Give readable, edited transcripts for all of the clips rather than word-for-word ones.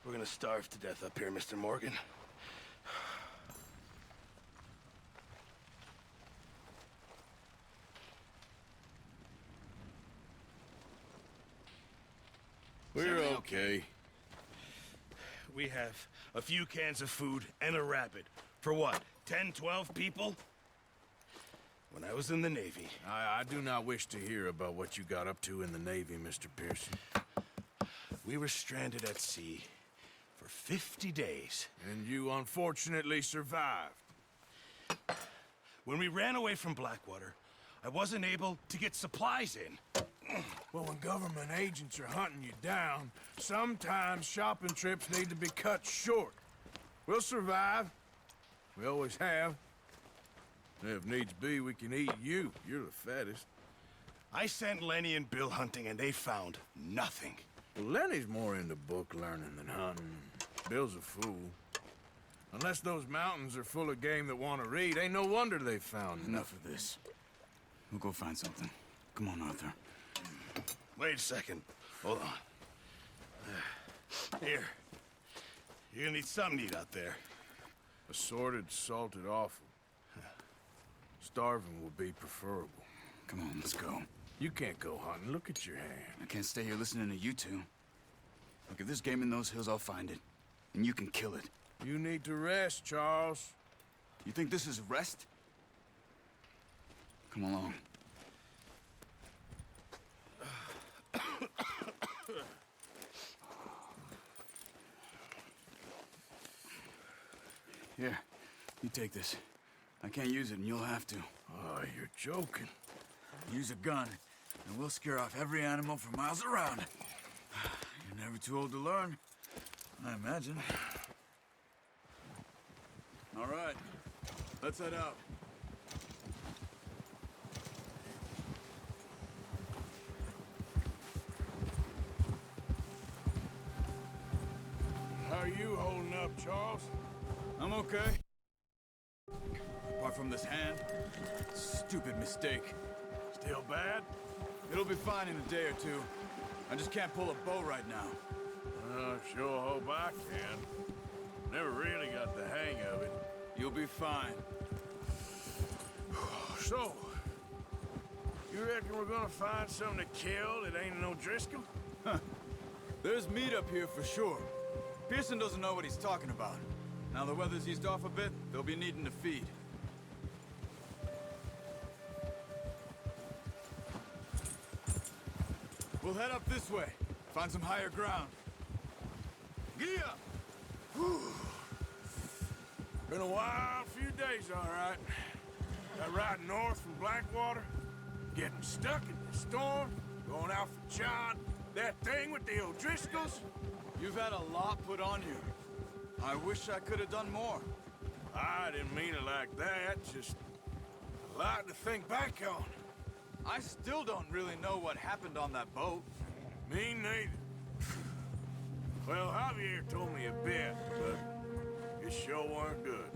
We're gonna starve to death up here, Mr. Morgan. We're okay. We have a few cans of food and a rabbit. For what, 10, 12 people? When I was in the Navy... I do not wish to hear about what you got up to in the Navy, Mr. Pearson. We were stranded at sea for 50 days. And you unfortunately survived. When we ran away from Blackwater, I wasn't able to get supplies in. Well, when government agents are hunting you down, sometimes shopping trips need to be cut short. We'll survive. We always have. If needs be, we can eat you. You're the fattest. I sent Lenny and Bill hunting, and they found nothing. Well, Lenny's more into book learning than hunting. Bill's a fool. Unless those mountains are full of game that want to read, ain't no wonder they found Enough of this. We'll go find something. Come on, Arthur. Wait a second. Hold on. Here. You're gonna need something to eat out there. Assorted, salted offal. Starving would be preferable. Come on, let's go. You can't go hunting. Look at your hand. I can't stay here listening to you two. Look, if there's game in those hills, I'll find it. And you can kill it. You need to rest, Charles. You think this is rest? Come along. Here, you take this. I can't use it, and you'll have to. Oh, you're joking. Use a gun, and we'll scare off every animal for miles around. You're never too old to learn, I imagine. All right, let's head out. How are you holding up, Charles? I'm okay. Apart from this hand, stupid mistake. Still bad? It'll be fine in a day or two. I just can't pull a bow right now. Sure hope I can. Never really got the hang of it. You'll be fine. So, you reckon we're gonna find something to kill that ain't no Driscoll? There's meat up here for sure. Pearson doesn't know what he's talking about. Now the weather's eased off a bit, they'll be needing to feed. We'll head up this way. Find some higher ground. Gee up! Been a wild few days, all right. That ride north from Blackwater, getting stuck in the storm, going out for John, that thing with the O'Driscolls. You've had a lot put on you. I wish I could have done more. I didn't mean it like that, just a lot to think back on. I still don't really know what happened on that boat. Me neither. Well, Javier told me a bit, but it sure weren't good.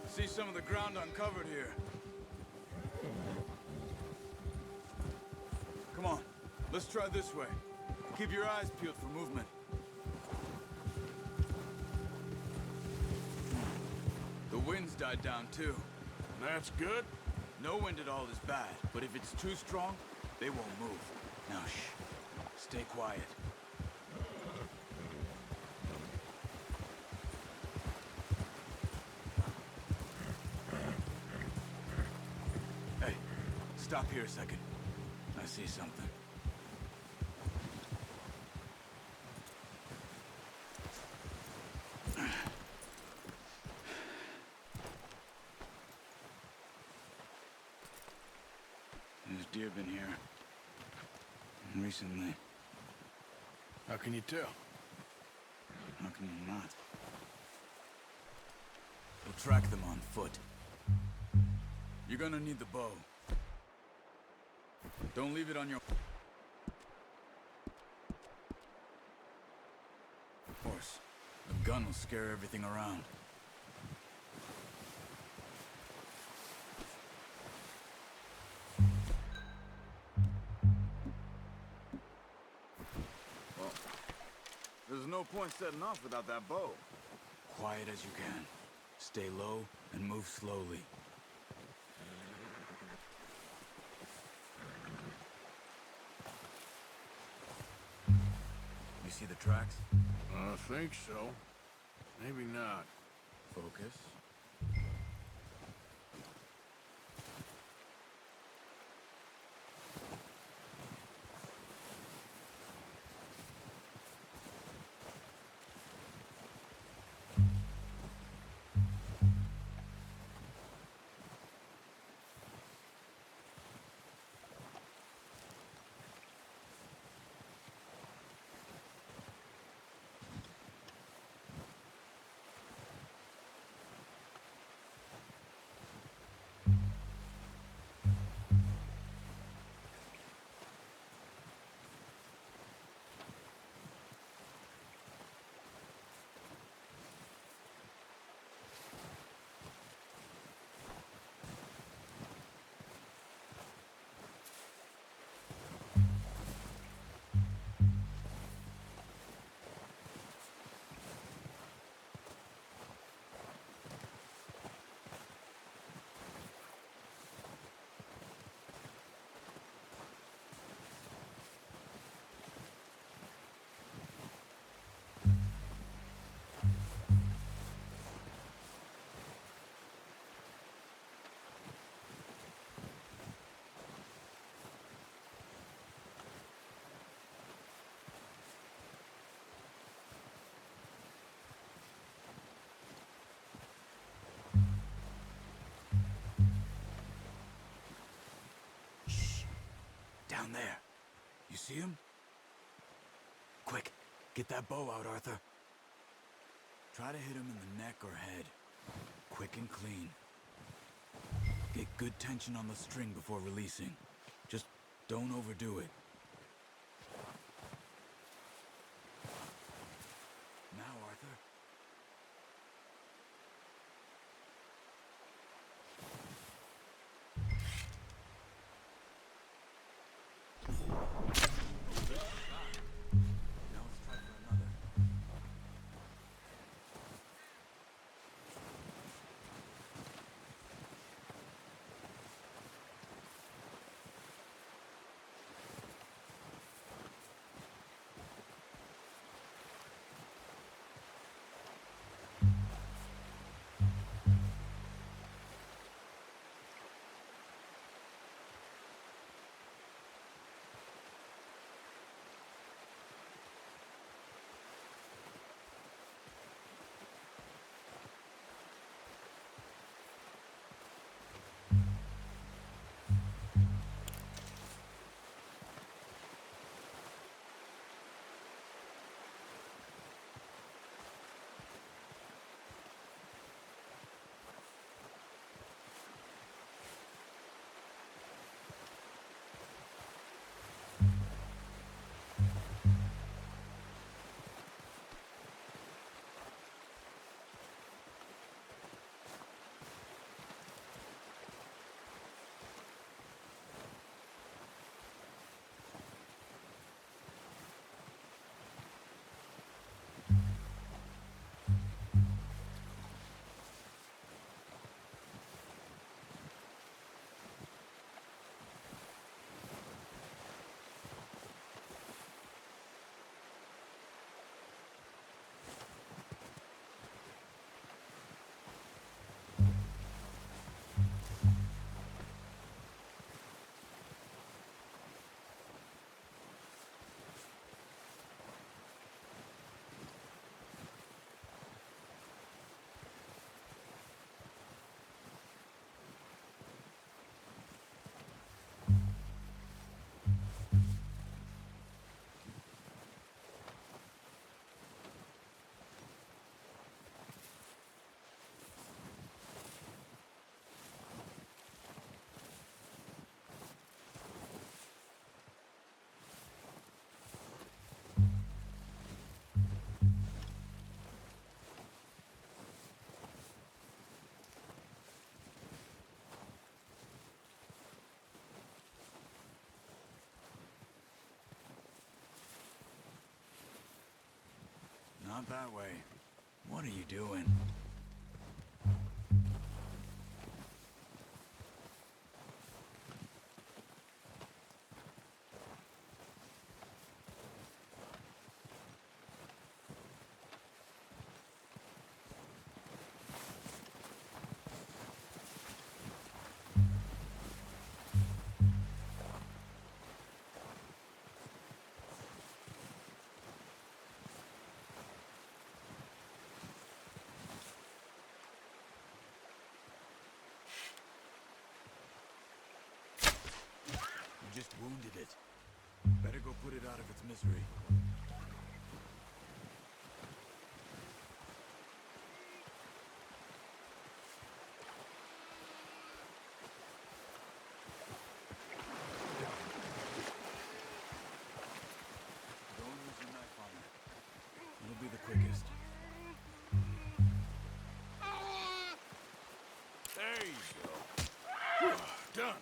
See some of the ground uncovered here. Come on, let's try this way. Keep your eyes peeled for movement. The wind's died down too. That's good. No wind at all is bad, but if it's too strong, they won't move. Now shh, stay quiet. Hey, stop here a second. I see something. deer been here. And recently. How can you tell? How can you not? We'll track them on foot. You're gonna need the bow. Don't leave it on your horse. The gun will scare everything around. Well, there's no point setting off without that bow. Quiet as you can. Stay low and move slowly. You see the tracks? I think so. Maybe not. Focus. Down there. You see him? Quick, get that bow out, Arthur. Try to hit him in the neck or head. Quick and clean. Get good tension on the string before releasing. Just don't overdo it. Now, Arthur. Now let's try for another. Not that way. What are you doing? You just wounded it. Better go put it out of its misery. Don't use your knife on it. It'll be the quickest. There you go. Whew, done.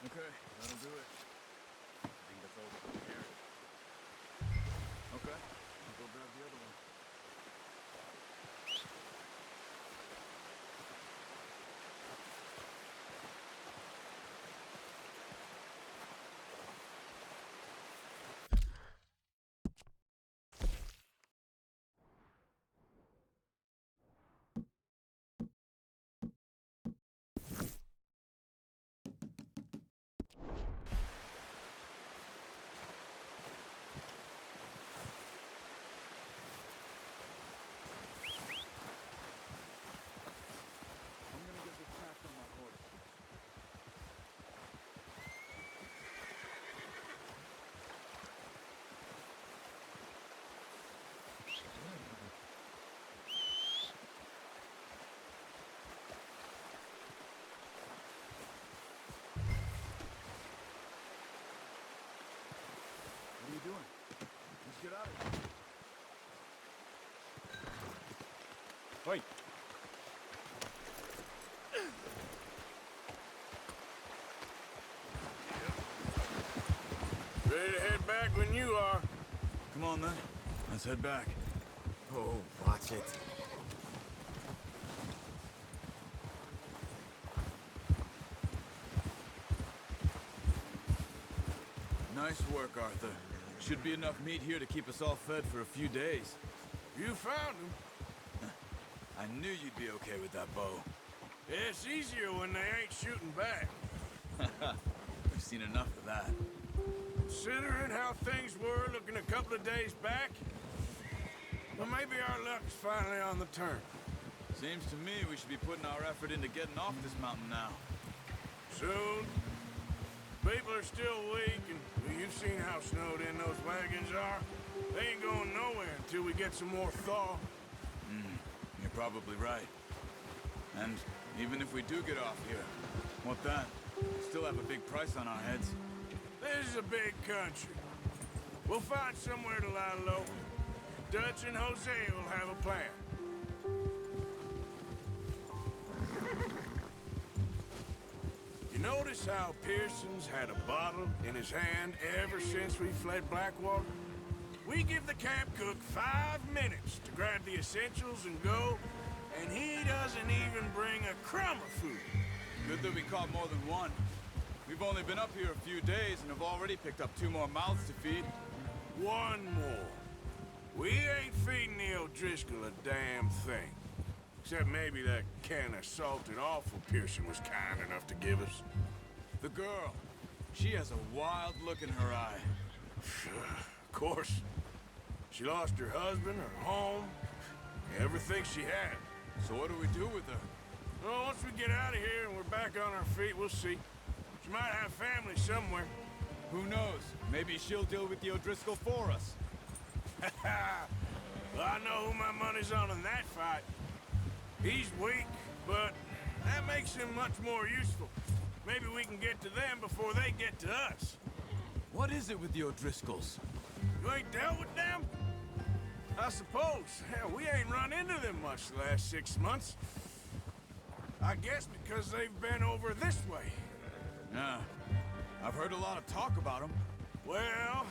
Okay, that'll do it. I think that's all we can carry. Okay, I'll go grab the other one. I'm gonna get this packed on my horse. What are you doing? Let's get out of here. Wait. Ready to head back when you are. Come on then. Let's head back. Oh, watch it. Nice work, Arthur. Should be enough meat here to keep us all fed for a few days. You found him. I knew you'd be okay with that bow. It's easier when they ain't shooting back. We've seen enough of that. Considering how things were looking a couple of days back, well, maybe our luck's finally on the turn. Seems to me we should be putting our effort into getting off this mountain now. Soon. People are still weak, and well, you've seen how snowed in those wagons are. They ain't going nowhere until we get some more thaw. You're probably right. And even if we do get off here, what then? We still have a big price on our heads. This is a big country. We'll find somewhere to lie low. Dutch and Jose will have a plan. You notice how Pearson's had a bottle in his hand ever since we fled Blackwater? We give the camp cook 5 minutes to grab the essentials and go, and he doesn't even bring a crumb of food. Good that we caught more than one. We've only been up here a few days and have already picked up 2 more mouths to feed. One more. We ain't feeding the O'Driscoll a damn thing. Except maybe that can of salted offal Pearson was kind enough to give us. The girl. She has a wild look in her eye. Of course. She lost her husband, her home, everything she had. So what do we do with her? Well, once we get out of here and we're back on our feet, we'll see. She might have family somewhere. Who knows? Maybe she'll deal with the O'Driscoll for us. Well, I know who my money's on in that fight. He's weak, but that makes him much more useful. Maybe we can get to them before they get to us. What is it with the O'Driscolls? You ain't dealt with them? I suppose. Hell, we ain't run into them much the last 6 months. I guess because they've been over this way. Yeah. I've heard a lot of talk about them. Well,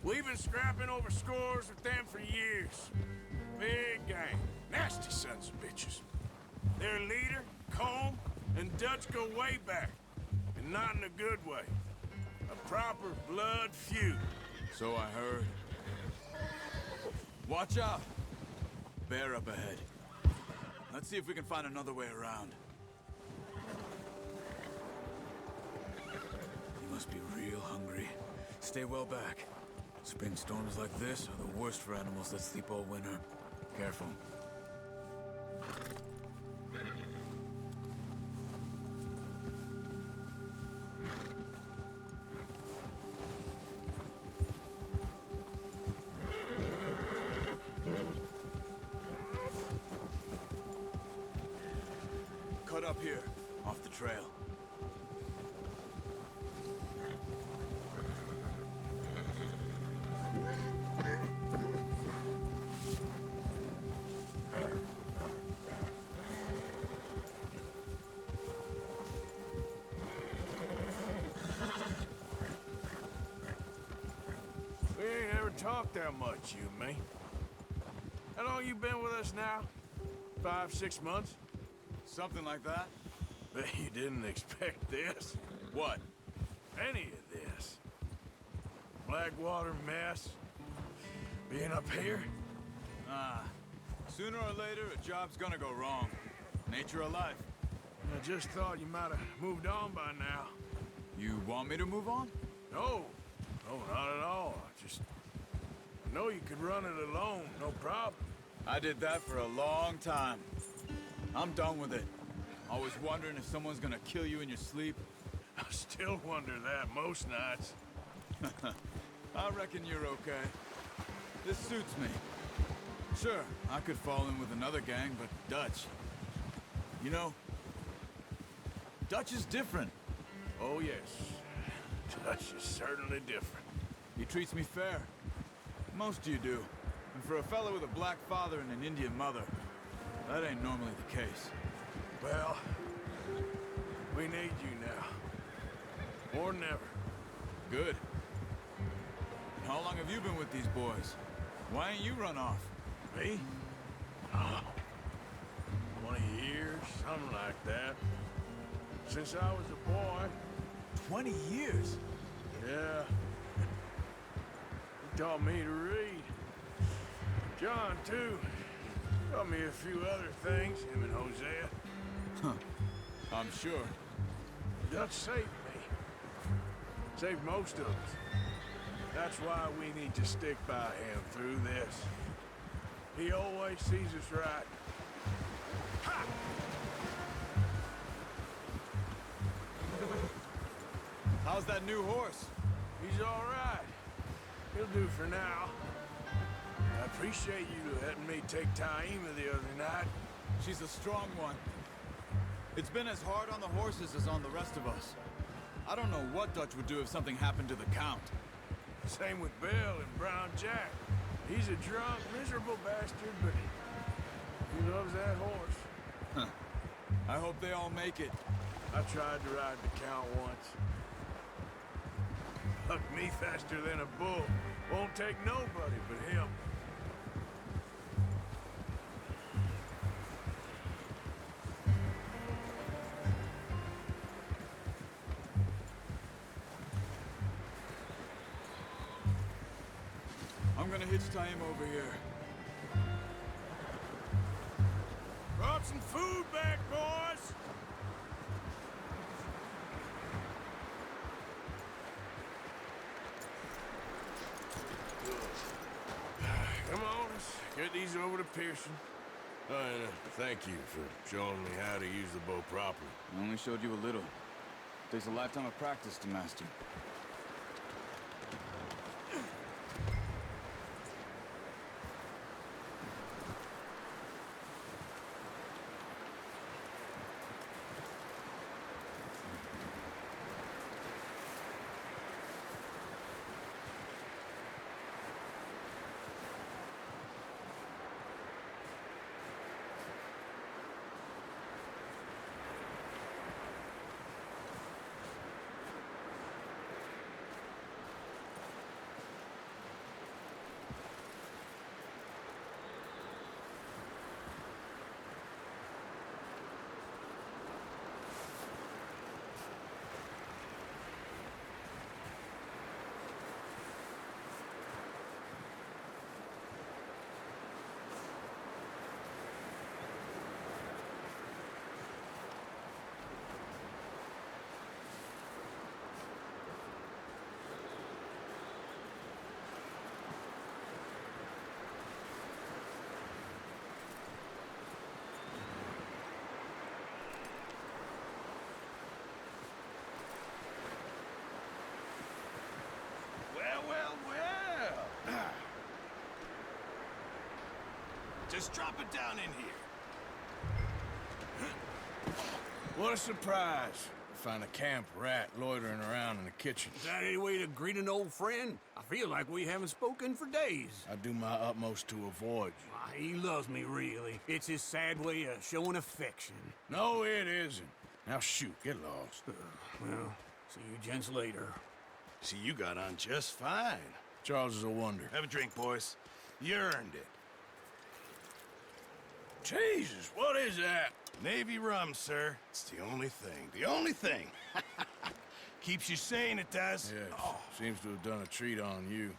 We've been scrapping over scores with them for years. Big gang. Nasty sons of bitches. Their leader, Colm, and Dutch go way back. And not in a good way. A proper blood feud. So I heard. Watch out! Bear up ahead. Let's see if we can find another way around. You must be real hungry. Stay well back. Spring storms like this are the worst for animals that sleep all winter. Careful. Cut up here, off the trail. We ain't ever talked that much, you and me. How long you been with us now? 5, 6 months? Something like that? Bet you didn't expect this. What? Any of this. Blackwater mess. Being up here. Ah. Sooner or later, a job's gonna go wrong. Nature of life. I just thought you might have moved on by now. You want me to move on? No. No, not at all. I know you could run it alone, no problem. I did that for a long time. I'm done with it. Always wondering if someone's gonna kill you in your sleep. I still wonder that most nights. I reckon you're okay. This suits me. Sure, I could fall in with another gang, but Dutch... You know, Dutch is different. Oh, yes. Dutch is certainly different. He treats me fair. Most of you do. And for a fellow with a black father and an Indian mother, that ain't normally the case. Well, we need you now. More than ever. Good. And how long have you been with these boys? Why ain't you run off? Me? Oh, 20 years, something like that. Since I was a boy. 20 years? Yeah. He taught me to read. John, too. Taught me a few other things, him and Hosea. I'm sure. Dutch saved me. Saved most of us. That's why we need to stick by him through this. He always sees us right. Ha! How's that new horse? He's all right. He'll do for now. I appreciate you letting me take Taima the other night. She's a strong one. It's been as hard on the horses as on the rest of us. I don't know what Dutch would do if something happened to the Count. Same with Bill and Brown Jack. He's a drunk, miserable bastard, but he loves that horse. I hope they all make it. I tried to ride the Count once. Hucked me faster than a bull. Won't take nobody but him. I'm gonna hitch Taima over here. Brought some food back, boys! Come on, let's get these over to Pearson. And thank you for showing me how to use the bow properly. I only showed you a little. Takes a lifetime of practice to master. Just drop it down in here. What a surprise. Find a camp rat loitering around in the kitchen. Is that any way to greet an old friend? I feel like we haven't spoken for days. I do my utmost to avoid you. Why, he loves me, really. It's his sad way of showing affection. No, it isn't. Now shoot, get lost. Well, see you gents later. See, you got on just fine. Charles is a wonder. Have a drink, boys. You earned it. Jesus, what is that? Navy rum, sir. It's the only thing. The only thing. Keeps you sane, it does. Yeah, seems to have done a treat on you.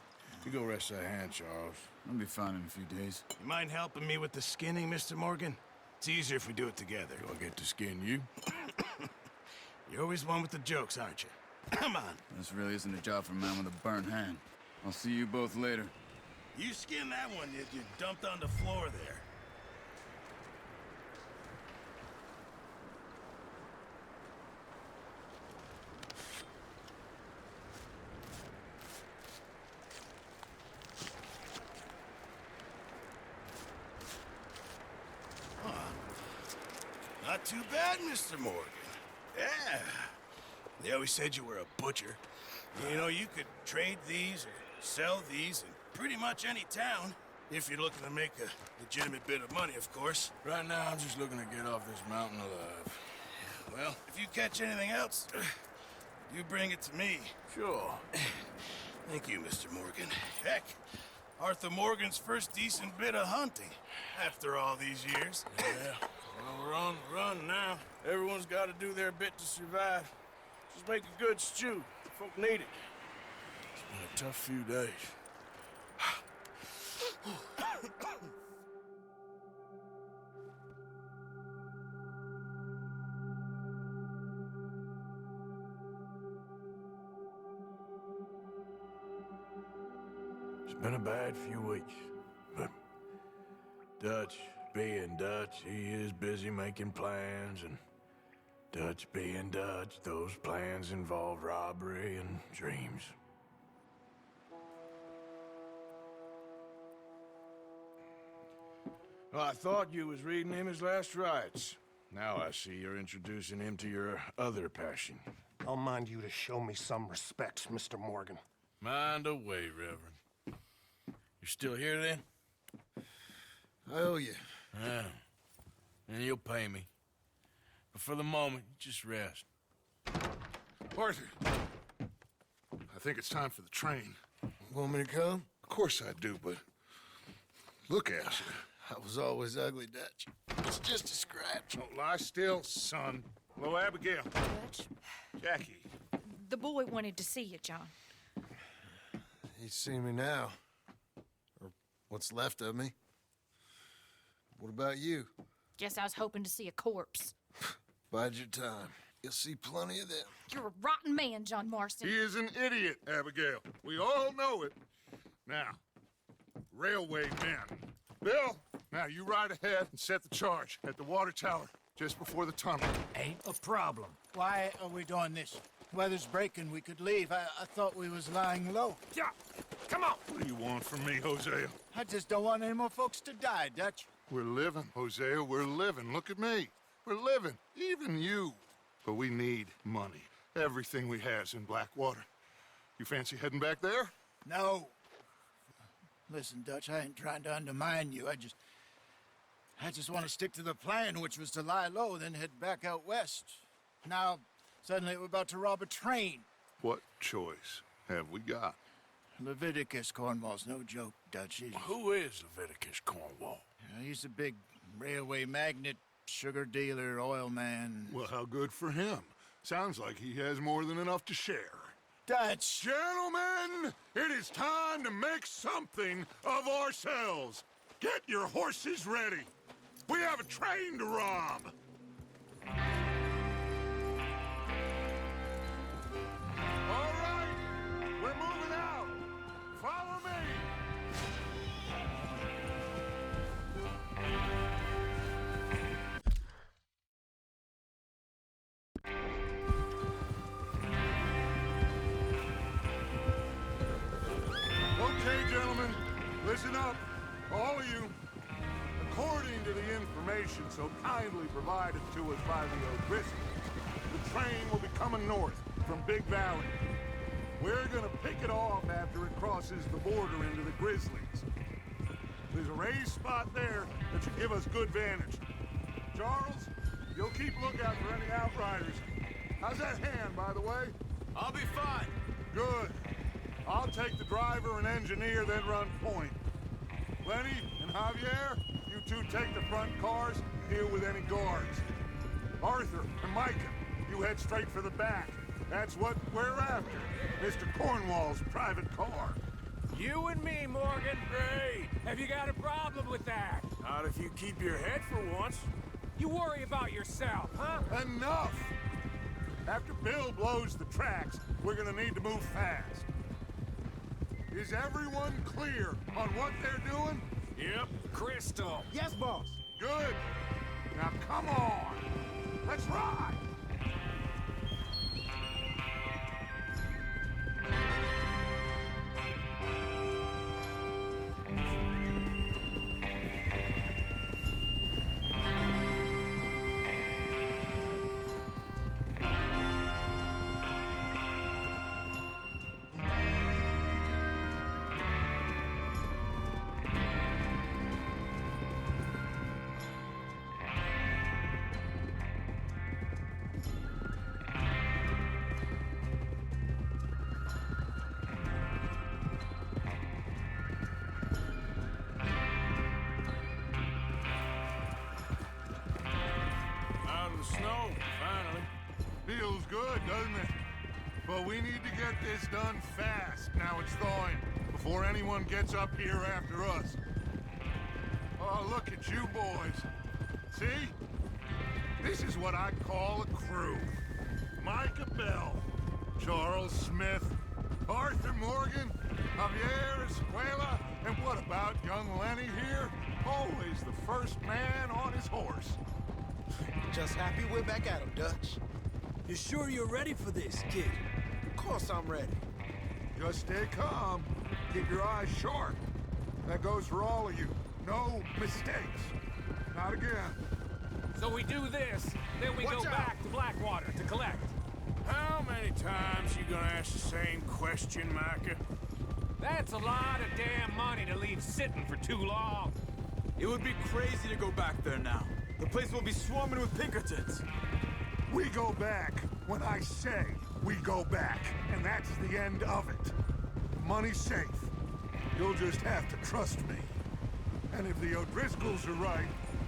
You go rest that hand, Charles. I'll be fine in a few days. You mind helping me with the skinning, Mr. Morgan? It's easier if we do it together. Do I get to skin you? You're always one with the jokes, aren't you? Come on. This really isn't a job for a man with a burnt hand. I'll see you both later. You skin that one that you dumped on the floor there. Not too bad, Mr. Morgan. Yeah. They always said you were a butcher. You know, you could trade these or sell these in pretty much any town. If you're looking to make a legitimate bit of money, of course. Right now, I'm just looking to get off this mountain alive. Well, if you catch anything else, you bring it to me. Sure. Thank you, Mr. Morgan. Heck, Arthur Morgan's first decent bit of hunting after all these years. Yeah. Well, we're on the run now. Everyone's got to do their bit to survive. Just make a good stew. Folk need it. It's been a tough few days. It's been a bad few weeks, but Dutch being Dutch, he is busy making plans, and Dutch being Dutch, those plans involve robbery and dreams. Well, I thought you was reading him his last rites. Now I see you're introducing him to your other passion. I'll mind you to show me some respect, Mr. Morgan. Mind away, Reverend. You still here, then? I owe you. Yeah. And you'll pay me. But for the moment, just rest. Arthur, I think it's time for the train. Want me to come? Of course I do, but look at you. I was always ugly, Dutch. It's just a scratch. Don't lie still, son. Hello, Abigail. Dutch, Jackie. the boy wanted to see you, John. He's seen me now. Or what's left of me. What about you? Guess I was hoping to see a corpse. Bide your time. You'll see plenty of them. You're a rotten man, John Marston. He is an idiot, Abigail. We all know it. Now, railway men. Bill, now you ride ahead and set the charge at the water tower just before the tunnel. Ain't a problem. Why are we doing this? Weather's breaking. We could leave. I thought we was lying low. Yeah, come on. What do you want from me, Hosea? I just don't want any more folks to die, Dutch. We're living, Hosea. We're living. Look at me. We're living. Even you. But we need money. Everything we has in Blackwater. You fancy heading back there? No. Listen, Dutch, I ain't trying to undermine you. I just want to stick to the plan, which was to lie low, then head back out west. Now, suddenly we're about to rob a train. What choice have we got? Leviticus Cornwall's no joke, Dutch. Who is Leviticus Cornwall? He's a big railway magnate, sugar dealer, oil man. Well, how good for him. Sounds like he has more than enough to share. Dutch! Gentlemen, it is time to make something of ourselves. Get your horses ready. We have a train to rob. All right, we're moving out. Follow me. Okay, gentlemen, listen up, all of you. According to the information so kindly provided to us by the O'Driscolls, the train will be coming north from Big Valley. We're gonna pick it off after it crosses the border into the Grizzlies. There's a raised spot there that should give us good vantage. Charles, you'll keep lookout for any outriders. How's that hand, by the way? I'll be fine. Good. I'll take the driver and engineer, then run point. Lenny and Javier, you two take the front cars and deal with any guards. Arthur and Micah, you head straight for the back. That's what we're after. Mr. Cornwall's private car. You and me, Morgan. Great. Have you got a problem with that? Not if you keep your head for once. You worry about yourself, huh? Enough! After Bill blows the tracks, we're gonna need to move fast. Is everyone clear on what they're doing? Yep. Crystal. Yes, boss. Good. Now come on. Let's ride. Out of the snow, finally. Feels good, doesn't it? But we need to get this done fast now it's thawing, before anyone gets up here after us. Oh, look at you boys. See? This is what I call a crew. Micah Bell, Charles Smith, Arthur Morgan, Javier Escuela, and what about young Lenny here? Always the first man on his horse. Just happy we're back at 'em, Dutch. You sure you're ready for this, kid? Of course I'm ready. Just stay calm. Keep your eyes sharp. That goes for all of you. No mistakes. Not again. So we do this, then we go Watch out. back to Blackwater to collect. How many times you gonna ask the same question, Micah? That's a lot of damn money to leave sitting for too long. It would be crazy to go back there now. The place will be swarming with Pinkertons. We go back when I say we go back, and that's the end of it. The money's safe. You'll just have to trust me. And if the O'Driscolls are right,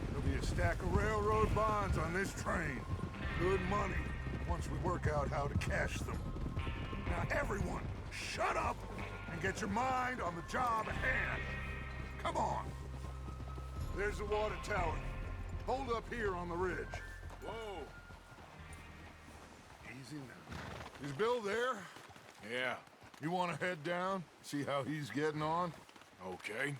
there'll be a stack of railroad bonds on this train. Good money, once we work out how to cash them. Now everyone, shut up and get your mind on the job at hand. Come on. There's the water tower. Hold up here on the ridge. Whoa. Easy now. Is Bill there? Yeah. You want to head down, see how he's getting on? Okay.